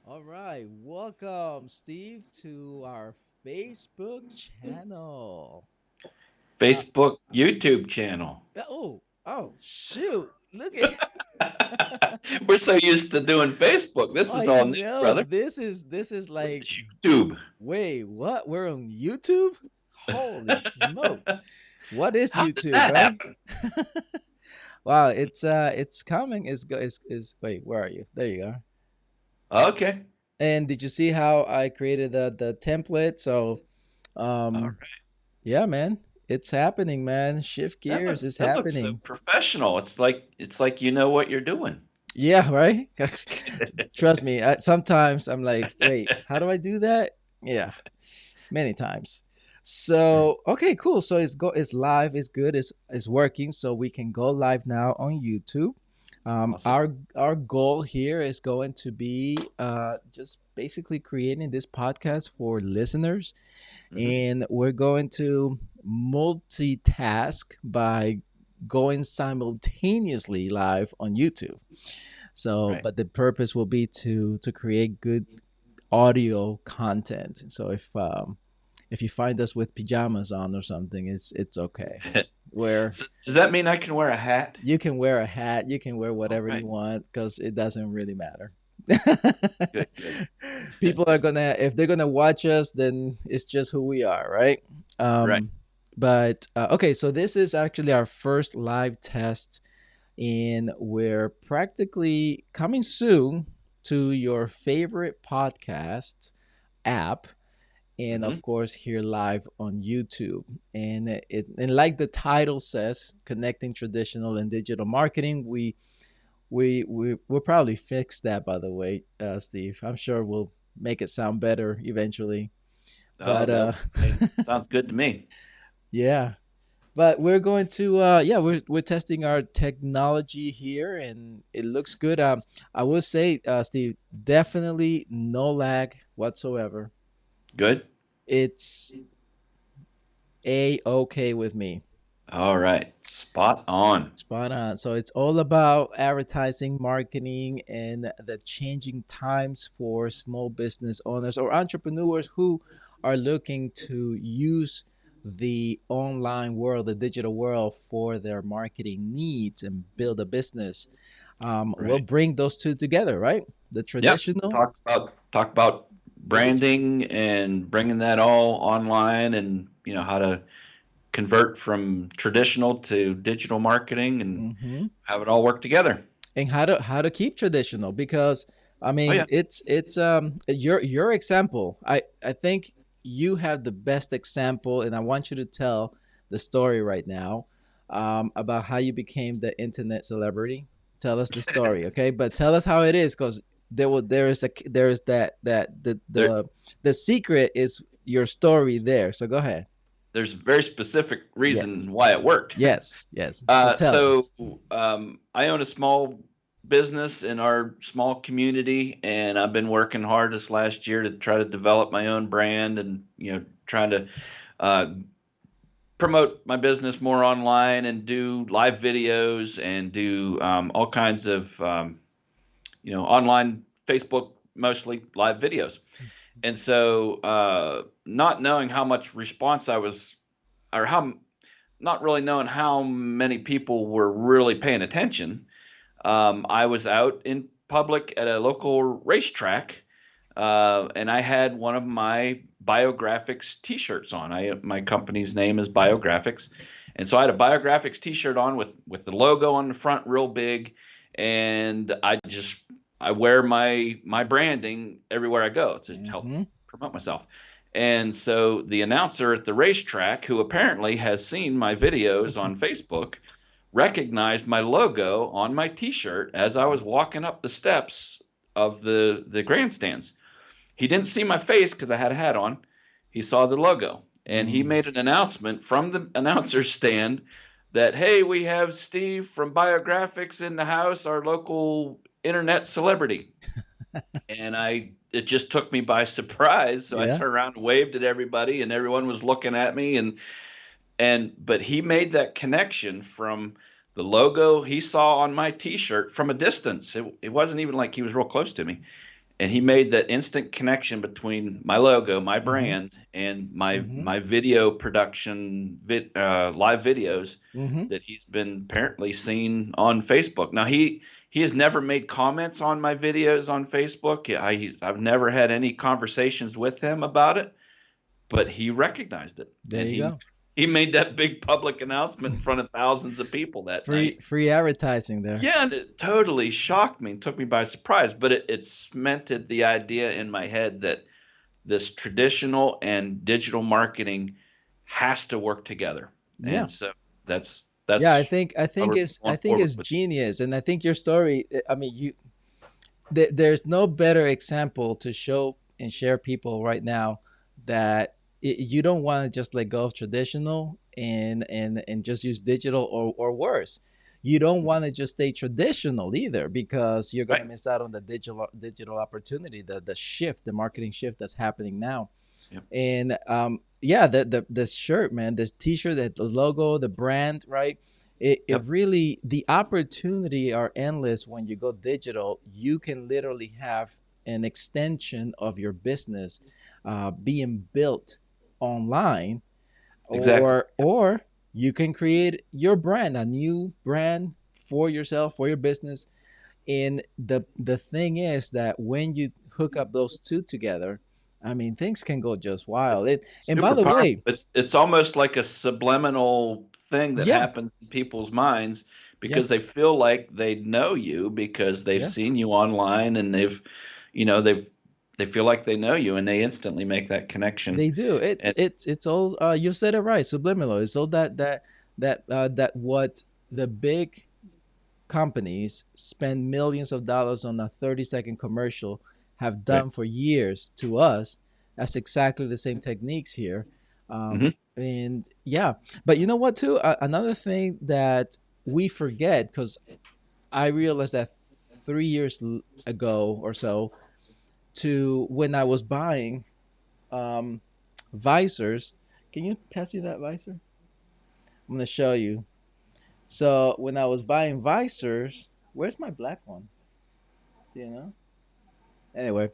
All right, welcome, Steve, to our Facebook channel. Uh, Facebook, YouTube channel. shoot! Look at. We're so used to doing Facebook. This is I all new, know brother. this is This like, is YouTube. wait, what? We're on YouTube? Holy smokes! What is How did YouTube, that right? happen? Wow, it's coming. Is wait, where are you? There you go. Okay. And did you see how I created the template? So, All um, right. yeah, man, it's happening, man. Shift gears is That looks so happening. professional. It's like you know what you're doing. Yeah, right. Trust me. Sometimes I'm like, wait, how do I do that? Yeah, many times. So okay, cool. So it's live. It's good. It's working. So we can go live now on YouTube. Awesome. Our goal here is going to be just basically creating this podcast for listeners, Hmm. and we're going to multitask by going simultaneously live on YouTube. So, Right. but the purpose will be to create good audio content. So if you find us with pajamas on or something, it's okay. Where So does that mean I can wear a hat? you can wear a hat, you can wear All whatever right. you want because it doesn't really matter. Good, good. People are gonna, if they're gonna watch us, then it's just who we are, right? Right. um but okay, so this is actually our first live test, and we're practically coming soon to your favorite podcast app, and Hmm. of course here live on YouTube. And like the title says, connecting traditional and digital marketing, we'll probably fix that, by the way, Steve. I'm sure we'll make it sound better eventually. Oh, But that hey, sounds good to me. yeah. But we're going to yeah, we're testing our technology here, and it looks good. I will say, Steve, definitely no lag whatsoever. Good. It's a okay with me. All right. Spot on. Spot on. So it's all about advertising, marketing, and the changing times for small business owners or entrepreneurs who are looking to use the online world, the digital world, for their marketing needs and build a business. We'll Right. bring those two together, right? The Yep. traditional Talk about to the branding and bringing that all online, and how to convert from traditional to digital marketing and hmm have it all work together. and how to keep traditional, because I Oh mean yeah. it's your example. I think you have the best example, and I want you to tell the story right now, about how you became the internet celebrity. Tell us the story, okay? But tell us how it is, because there is that There the secret is your story there. So go ahead. there's a very specific Yes, reason why it worked. yes. So tell So us. I own a small business in our small community, and I've been working hard this last year to try to develop my own brand, and trying to uh, promote my business more online and do live videos and do all kinds of online Facebook, mostly live videos. And so not knowing how much response I was, or how not really knowing how many people were really paying attention, I was out in public at a local racetrack, and I had one of my Biographics T-shirts on. My company's name is Biographics, and so I had a Biographics T-shirt on with the logo on the front, real big, and I wear my branding everywhere I go to help Hmm. promote myself. And so the announcer at the racetrack, who apparently has seen my videos on Facebook, recognized my logo on my T-shirt as I was walking up the steps of the grandstands. He didn't see my face because I had a hat on. He saw the logo, and he Mm. made an announcement from the announcer's stand that, hey, we have Steve from Biographics in the house, our local internet celebrity. And it just took me by surprise. So I Yeah. turned around and waved at everybody, and everyone was looking at me. But he made that connection from the logo he saw on my T-shirt from a distance. It wasn't even like he was real close to me, and he made that instant connection between my logo, my Mm-hmm. brand, and my Mm-hmm. my video production, live videos Mm-hmm. that he's been apparently seen on Facebook. Now he has never made comments on my videos on Facebook. I've never had any conversations with him about it, but he recognized it, There and you go. he made that big public announcement in front of thousands of people that Free night. free advertising there. Yeah, and it totally shocked me and took me by surprise, but it cemented the idea in my head that this traditional and digital marketing has to work together. Yeah. And so that's Yeah, I that's think I how think we're it's I going think forward it's with. genius, and I think your story. I mean, there's no better example to show and share people right now that you don't want to just let go of traditional and just use digital, or worse, you don't want to just stay traditional either, because you're going to Right. miss out on the digital opportunity, the shift, the marketing shift that's happening now. Yep. And yeah, the shirt, man, this t-shirt, the logo, the brand, right? It Yep. really, the opportunity are endless. When you go digital, you can literally have an extension of your business being built online, Exactly. Yep. or you can create your brand, a new brand for yourself, for your business. And the thing is that when you hook up those two together, I mean, things can go just wild. It's And by super the powerful. way, It's almost like a subliminal thing that yeah, happens in people's minds yeah, because they feel like they know you because they've yeah, seen you online and you know, they feel like they know you and they instantly make that connection. they do. It's And it's it's all you said it right, subliminal. It's all that what the big companies spend millions of dollars on a 30-second commercial have right. done for years to us. That's exactly the same techniques here. Hmm. And yeah, but you know what, too? Another thing that we forget, because I realized that 3 years ago or so, to when I was buying um, visors. Can you pass me that visor? I'm going to show you. So when I was buying visors, where's my black one? Do you know? Anyway,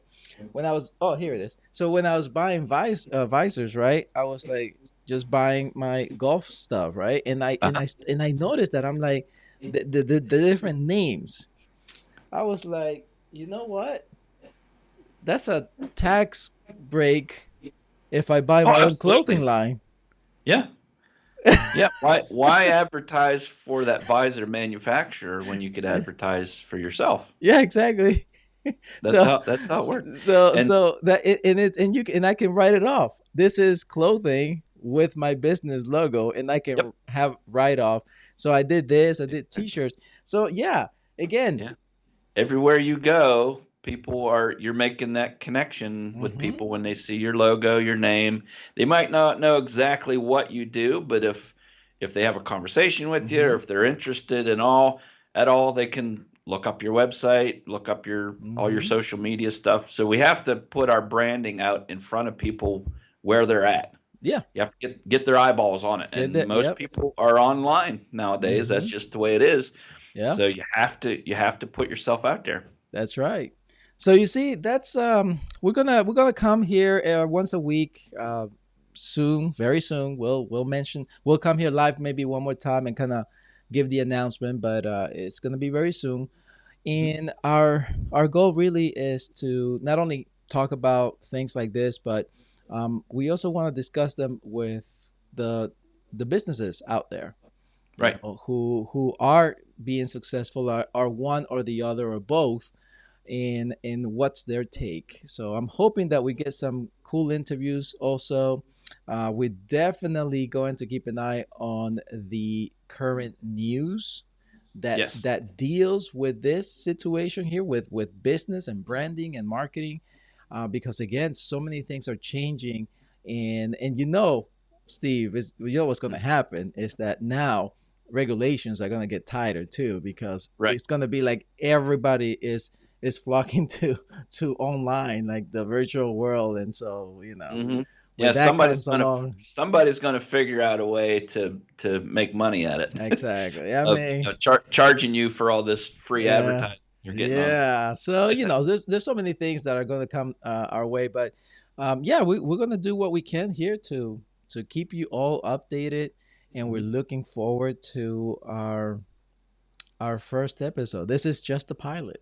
when I was, oh, here it is. So when I was buying visors, right, I was like just buying my golf stuff, right, Uh-huh. and I noticed that I'm like the different names. I was like, you know what? That's a tax break if I buy Oh, my own clothing absolutely. line. Yeah. Yeah. Why advertise for that visor manufacturer when you could Yeah, advertise for yourself? yeah, exactly. That's So how it works. And so that and you can, and I can write it off. This is clothing with my business logo, and I yep. can have write off. So I did this. I did t-shirts. So yeah, again. Yeah. Everywhere you go, people are you're making that connection with Mm-hmm, people when they see your logo, your name. They might not know exactly what you do, but if they have a conversation with you or mm-hmm, if they're interested in all at all, they can look up your website, look up your all your mm-hmm. social media stuff. So we have to put our branding out in front of people where they're at. Yeah, You have to get their eyeballs on it. get And that. most Yep. people are online nowadays. Mm-hmm. That's just the way it is. Yeah. So you have to put yourself out there. That's right. So you see, that's we're gonna come here once a week, soon, very soon. We'll come here live maybe one more time and kind of give the announcement, but it's gonna be very soon. Mhm. And our goal really is to not only talk about things like this, but we also want to discuss them with the businesses out there, Right. who are being successful, are one or the other or both, and what's their take. So I'm hoping that we get some cool interviews also. We're definitely going to keep an eye on the current news Yes. that deals with this situation here, with business and branding and marketing, because again, so many things are changing. And Steve, is you know what's going to happen is that now regulations are going to get tighter too, because Right. it's going to be like everybody is flocking to online, like the virtual world. And so Hmm. Yeah, when that comes along. somebody's gonna figure out a way to make money at it. Exactly. I Of mean, charging you for all this free yeah, advertising you're getting on. yeah. So there's so many things that are going to come our way, but yeah, we're going to do what we can here to keep you all updated, and we're Mhm. looking forward to our first episode. This is just a pilot.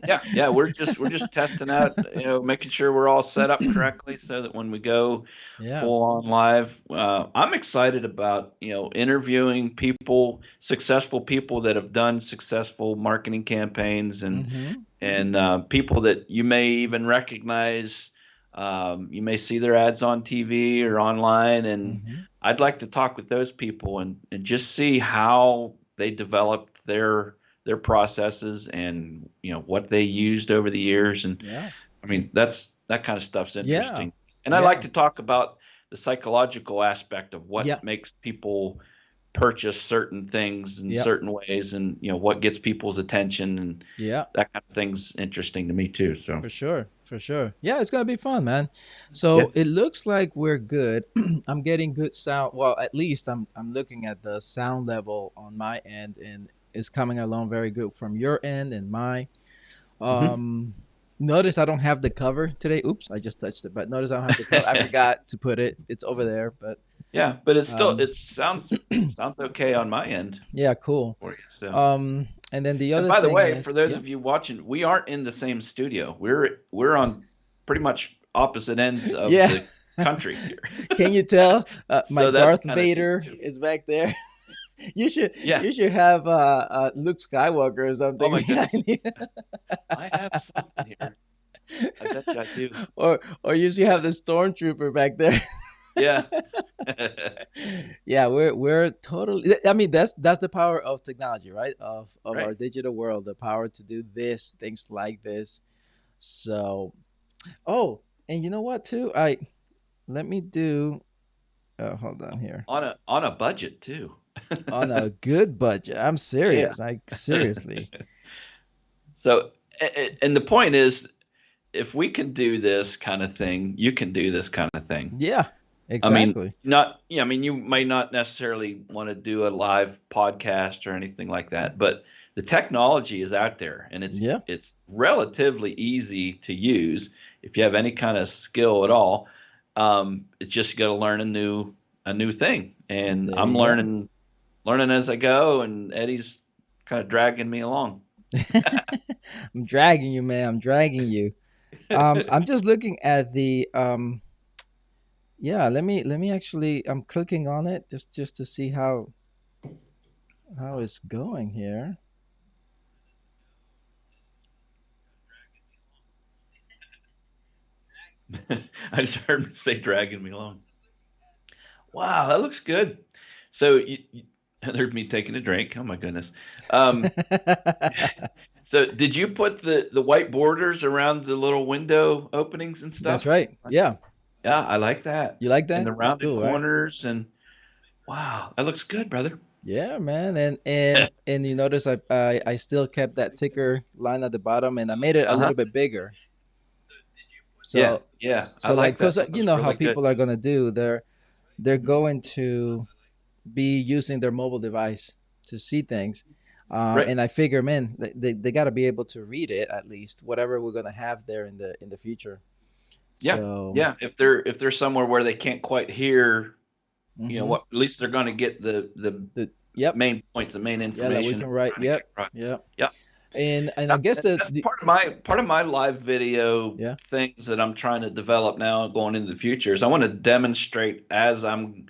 Yeah, yeah, we're just testing out, making sure we're all set up correctly so that when we go Yeah. full on live, I'm excited about interviewing people, successful people that have done successful marketing campaigns, Mm-hmm. and people that you may even recognize. You may see their ads on TV or online, and Mm-hmm. I'd like to talk with those people and just see how they developed their processes and what they used over the years. And Yeah. I mean, that kind of stuff's Yeah. interesting. And I like Yeah. to talk about the psychological aspect of Yeah. what makes people purchase certain things in Yeah. certain ways, and what gets people's attention, and Yeah. that kind of thing's interesting to me too. So For sure, for sure. Yeah, it's gonna be fun, man. yeah. So it looks like we're good. I'm getting good sound. Well, at least I'm looking at the sound level on my end, and it's coming along very good from your end and mine. Hmm. Um, Notice I don't have the cover today. Oops, I just touched it. But notice I don't have the cover. I forgot to put it. It's over there. But Yeah, but um, it sounds okay on my end yeah, cool. for you. So, And then the and other by the thing way, for is, those yeah, of you watching, we aren't in the same studio. We're on pretty much opposite ends of yeah. the country here. Can you tell? My So that's Darth kind of neat Vader too. is back there. Yeah. You should have Luke Skywalker or Oh something my goodness. behind you, I have something here. I bet you I do. or you should have the stormtrooper back there. Yeah. Yeah, we're totally. I mean, that's the power of technology, right? Of our Right. digital world, the power to do this, things like this. So, oh, and you know what? Too, I let me do. Hold on here. On a budget too. On a good budget. I'm Yeah. serious. Like seriously. So, and the point is, if we can do this kind of thing, you can do this kind of thing. Yeah, I mean, exactly. not, yeah, I mean, you may not necessarily want to do a live podcast or anything like that, but the technology is out there, and Yeah. it's relatively easy to use if you have any kind of skill at all. It's just got to learn a new thing, and There I'm you go. learning as I go, and Eddie's kind of dragging me along. I'm dragging you, man. I'm dragging you. I'm just looking at the yeah, let me actually I'm clicking on it just to see how it's going here. I just heard him say dragging me along. Wow, that looks good. So there's me taking a drink. Oh my goodness. Um, so did you put the white borders around the little window openings and That's stuff? right. Yeah. Yeah, I like that. You like And the that? It's rounded cool, right? corners, and wow, that looks good, brother. Yeah, man. And you notice I still kept that ticker line at the bottom, and I made it a Uh-huh. little bit bigger. Yeah, So yeah, I so like like that. cuz That you looks know how really good. people are going to do, they're going to be using their mobile device to see things. Right. And I figure, man, they got to be able to read it at least, whatever we're gonna have there in the future. Yeah. So, Yeah. If they're somewhere where they can't quite hear, hmm what, at least they're going to get the yep, main points, the main yeah, that we information can that write. we're trying to get Yep, across. yep. Yeah. And I guess That's part of my live video yeah, things that I'm trying to develop now going into the future is I want to demonstrate as I'm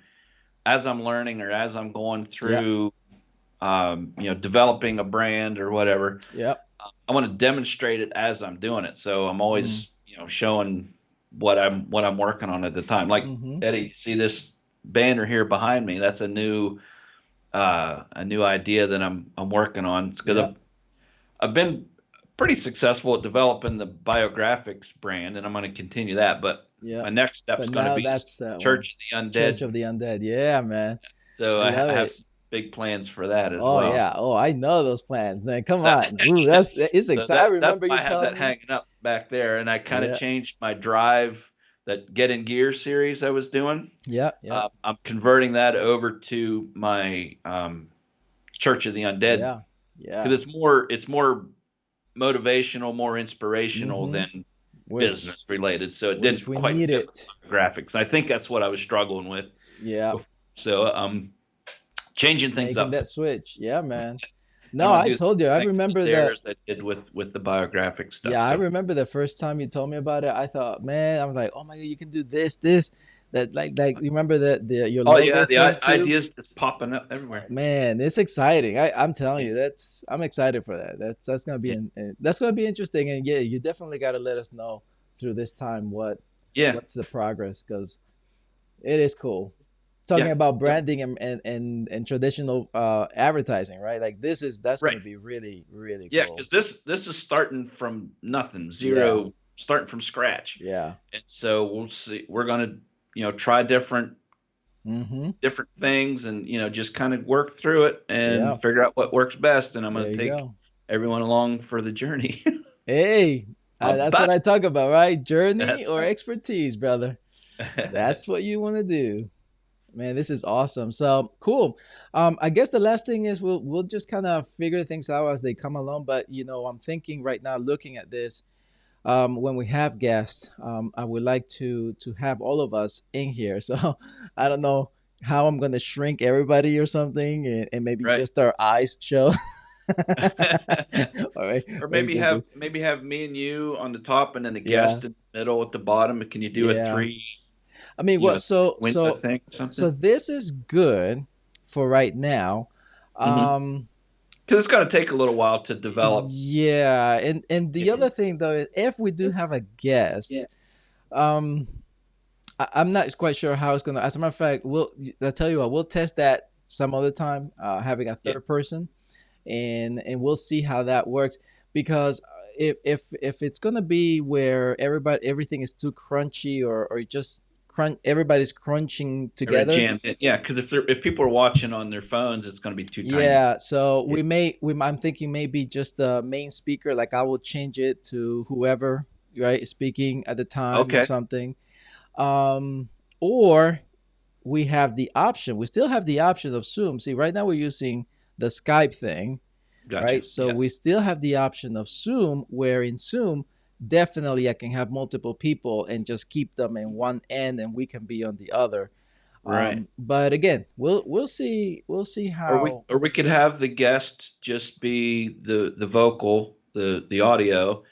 learning or as I'm going yeah, through developing a brand or whatever. yep, I want to demonstrate it as I'm doing it. So I'm mm, always, showing what I'm working on at the time. Like mm-hmm, Eddie, see this banner here behind me? That's a new idea that I'm working on because yep, I've been pretty successful at developing the biographics brand, and I'm going to continue that. But my yep. next step But is going to now be that's that one, Church of the Church Undead. of the Undead. Yeah, man, So I love I have it. some big plans for that as Oh well. yeah. Oh, I know those plans, man. Come That, on. Ooh, it's so exciting. I that's remember why you I have telling that me. hanging up back there, and I kind of Yeah. changed my drive that Get in Gear series I was doing. Yeah, yeah, I'm converting that over to my Church of the Undead yeah, yeah. because it's more motivational, more inspirational Mm-hmm. than Which business related. So it which didn't we quite need fit with it. my graphics. I think that's what I was struggling with Yeah, before. So changing things making up. that switch. Yeah, man. I'm No, gonna I do the same told you. I thing remember there the as I did with the biographic stuff. Yeah, I So remember the first time you told me about it. I thought, man, I was like, oh my god, you can do this, that, like you remember the your oh yeah, logo thing too. ideas just popping up everywhere. Man, it's exciting. I'm telling Yeah, you, I'm excited for that. That's gonna be that's gonna be interesting. And yeah, you definitely got to let us know through this time yeah, what's the progress, because it is cool. Talking yeah, about yep, branding and traditional advertising, right? Like that's right. gonna be really really Yeah, cool. because this is starting from nothing, Yeah, zero, starting from scratch, yeah. and so we'll see. We're gonna try Mm-hmm. different things, and just kind of work through it and Yeah. figure out what works best. And I'm gonna There you take go. everyone along for the journey. Hey, that's what But I talk about, right? Journey that's or right. expertise, brother. That's what you want to do. Man, this is awesome. So cool. I guess the last thing is we'll just kind of figure things out as they come along. But I'm thinking right now, looking at this, when we have guests, I would like to have all of us in here. So I don't know how I'm gonna shrink everybody or something, and maybe Right. just our eyes show. All right, Or let me just do. maybe have me and you on the top, and then the Yeah, guest in the middle at the bottom. Can you do a yeah. three, I mean, what? So, window so, thing or so something? this is good for right now. Because Um, it's going to take a little while to develop. yeah, and the other And thing though is if we do have a guest, um, I'm not quite sure how it's gonna. As a matter of fact, I tell you what, we'll test that some other time, having a yeah, third person, and we'll see how that works. Because if it's gonna be where everything is too crunchy, or just everybody's crunching everybody together. jammed in. Yeah, because if people are watching on their phones, it's going to be too tiny. Yeah, so Yeah. I'm thinking maybe just the main speaker, like I will change it to whoever, right, is speaking at the time or Okay, something. Um, or we still have the option of Zoom. See, right now we're using the Skype thing, gotcha. right? So Yeah, we still have the option of Zoom, where in Zoom, definitely I can have multiple people and just keep them in one end and we can be on the other. right. But again, we'll see how. Or we could have the guest just be the vocal, the audio,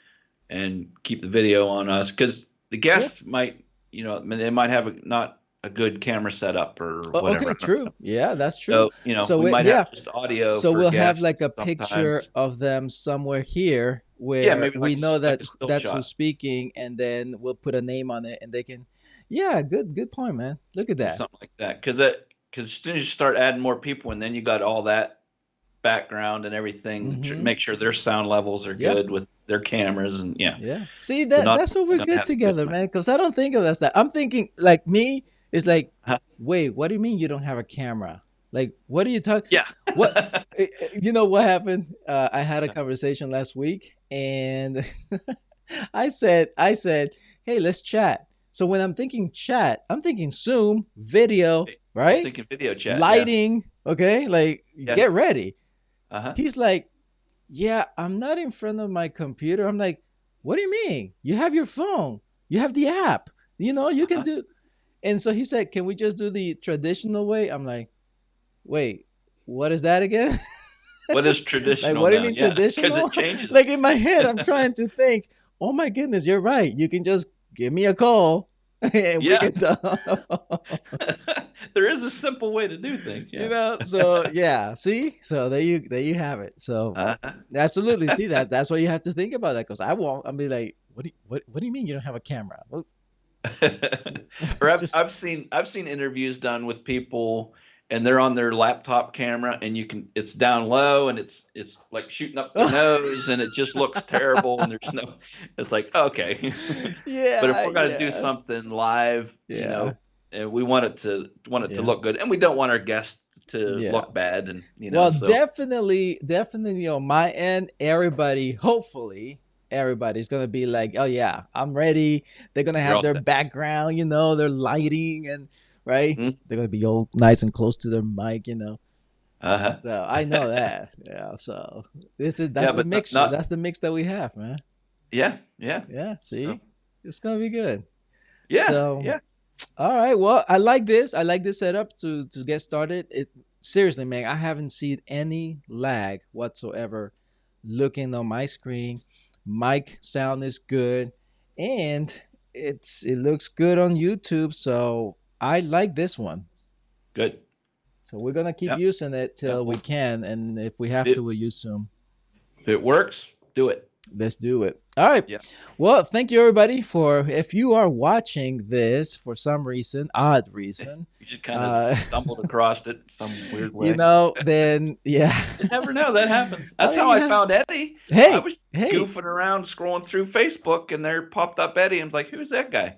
and keep the video on us because the Yeah. guests might, I mean, they might have not a good camera setup or Okay, whatever. I don't true. know. Yeah, that's true. So, So we might have yeah, just audio so for we'll have like a guests picture sometimes. of them somewhere here Yeah, where maybe we know like that a still that's who's shot. speaking, and then we'll put a name on it, and they can. Yeah, good point, man. Look at Yeah, that. something like that. Because as soon as you start adding more people, and then you got all that background and everything to Mm-hmm. make sure their sound levels are Yeah, good with their cameras, and yeah. yeah. See So that not that's what everyone's we're gonna good have a good together, time. man. Because I don't think of that. I'm thinking like me is like, Huh? wait, what do you mean you don't have a camera? Like, what are you talking? Yeah. What? You know what happened? I had a conversation last week, and I said, hey, let's chat. So when I'm thinking chat, I'm thinking Zoom, video, You're right? thinking video chat, yeah. Lighting, okay? Like, Yeah. get ready. Uh-huh. He's like, yeah, I'm not in front of my computer. I'm like, what do you mean? You have your phone, you have the app, you can Uh-huh. do. And so he said, can we just do the traditional way? I'm like, wait, what is that again? What is Like, traditional what do you now? mean Yeah, because traditional? it changes. Like in my head, I'm trying to think. Oh my goodness, you're right. You can just give me a call, and we Yeah. can talk. There is a simple way to do things, yeah. So yeah. See, so there you have it. So Uh-huh. absolutely, see that's why you have to think about that, because I won't. I'll be like, what do you mean you don't have a camera? Well, Or just I've seen interviews done with people and they're on their laptop camera and it's down low and it's like shooting up their nose and it just looks terrible and there's no it's like okay. But if yeah, we're going to do yeah, something live, yeah, and we want it to yeah, look good and we don't want our guests to yeah. look bad and Well, so definitely on my end, everybody, hopefully, everybody's gonna be like, "Oh yeah, I'm ready." They're gonna You're have all their set. background, their lighting, and right. Mm, They're gonna be all nice and close to their mic. uh-huh. So I know that. Yeah. So that's Yeah, the but not, mixture. not That's the mix that we have, man. yeah, yeah. Yeah. So See, it's gonna be good. yeah, So yeah. all right. Well, I like this. I like this setup to get started. It seriously, man. I haven't seen any lag whatsoever. Looking on my screen, mic sound is good, and it looks good on YouTube. So I like this one. Good. So we're gonna keep Yeah. using it Yeah. till we Well, can, and if we have to, it, we'll use Zoom. if it works, do it. Let's do it. All right. Yeah. Well, thank you everybody for if you are watching this for some reason, odd reason, You just kind of uh, stumbled across it some weird way. then yeah. You never know. That happens. I That's how mean, I yeah. found Eddie. I Hey, was hey, goofing around, scrolling through Facebook, and there popped up Eddie. I was like, "Who's that guy?"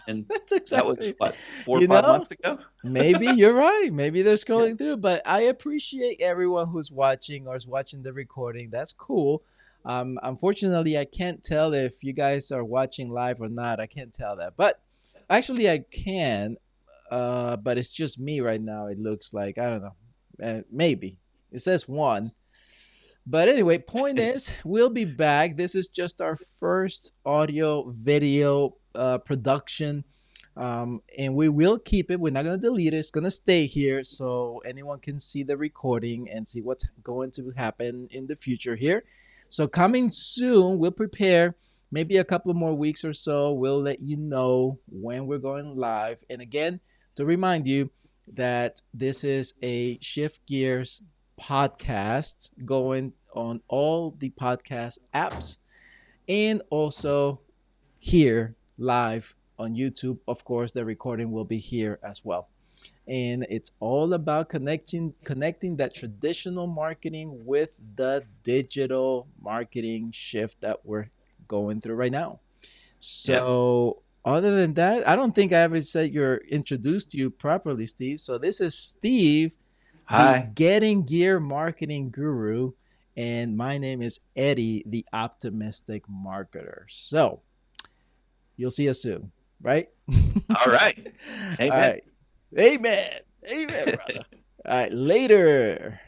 And that's that was exactly. what, four or You five know, months ago. maybe you're right. Maybe they're Yeah. scrolling through, but I appreciate everyone who's watching or is watching the recording. That's cool. Unfortunately, I can't tell if you guys are watching live or not. I can't tell that, but actually, I can. But it's just me right now. It looks like I don't know. Maybe it says one. But anyway, point is, we'll be back. This is just our first audio video production. And we will keep it. We're not going to delete it. It's going to stay here so anyone can see the recording and see what's going to happen in the future here. So, coming soon, we'll prepare maybe a couple of more weeks or so. We'll let you know when we're going live. And again, to remind you that this is a Shift Gears podcast going on all the podcast apps and also here live on YouTube. Of course, the recording will be here as well. And it's all about connecting that traditional marketing with the digital marketing shift that we're going through right now. Yeah. So other than that, I don't think I ever said you're introduced you properly, Steve. So this is Steve, the Hi. Getting Gear Marketing Guru, and my name is Eddie, the Optimistic Marketer. So you'll see us soon, right? All right. All Amen. right. Amen. Amen, brother. All right. Later.